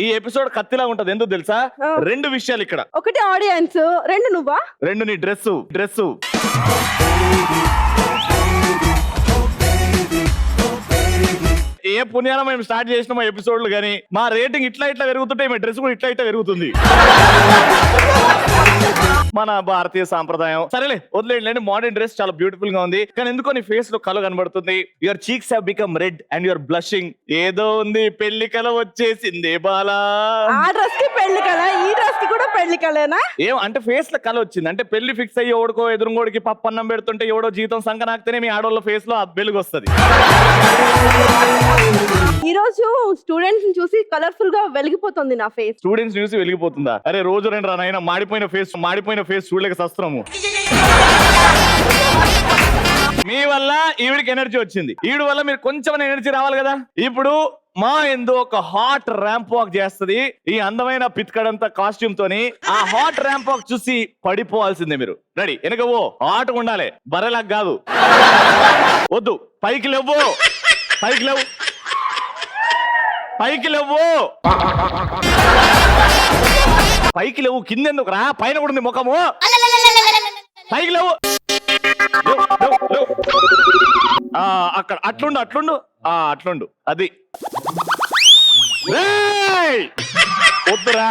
ఈ ఎపిసోడ్ కత్తిలా ఉంటది, ఎందుకు తెలుసా? రెండు విషయాలు ఇక్కడ. ఒకటి ఆడియన్స్, రెండు నువ్వా? రెండు నీ డ్రెస్సు. ఏ పుణ్యాన మేము స్టార్ట్ చేసిన మా ఎపిసోడ్లు కానీ మా రేటింగ్ ఇట్లా పెరుగుతుంటే మా డ్రెస్ కూడా ఇట్లా పెరుగుతుంది. మన భారతీయ సాంప్రదాయం. సరేలే వదిలేండి. మోడర్న్ డ్రెస్ చాలా బ్యూటిఫుల్ గా ఉంది, కానీ ఎందుకో నీ ఫేస్ లో కళ కనబడుతుంది. Your cheeks have become red and your blushing. ఏదో ఉంది, పెళ్లి కళ వచ్చేసింది బాలా. ఆ డ్రెస్ కి పెళ్లి కళ, ఈ డ్రెస్ కి కూడా పెళ్లి కళనా? ఏం అంటే ఫేస్ లో కళ వచ్చింది అంటే పెళ్లి ఫిక్స్ అయ్యి ఎవడికో ఎదురుగోడికి పప్పన్నం పెడుతుంటే ఎవడో జీతం సంకనాక్తేనే మీ ఆడోళ్ళ ఫేస్ లో వెలుగు వస్తుంది. ఈ రోజు స్టూడెంట్స్ ని చూసి కలర్ఫుల్ గా వెలిగిపోతుంది నా ఫేస్. స్టూడెంట్స్ చూసి వెలిగిపోతుందా? అరే రోజు రెండు రా నాయన, మాడిపోయిన ఫేస్ చూడలేక సస్త్రము. మీ వల్ల ఈవిడికి ఎనర్జీ వచ్చింది, ఈవిడ వల్ల మీరు కొంచెం ఎనర్జీ రావాలి కదా. ఇప్పుడు మా ఎందు ఒక హాట్ ర్యాంప్ వాక్ చేస్తుంది ఈ అందమైన పిత్కడంతా కాస్ట్యూమ్ తోని. ఆ హాట్ ర్యాంప్ వాక్ చూసి పడిపోవాల్సిందే మీరు. రెడీ? వెనక ఓ హాట్ ఉండాలి, బర్రెలాగా కాదు. వద్దు, పైకి లేవు, పైకి లేవు, పైకి లేవు, పైకి లేవు. కిందెందుకు రా, పైన కూడా ఉంది ముఖము. పైకి లేవు, అక్కడ అట్లుండు. అట్లుండు, అది. వద్దురా.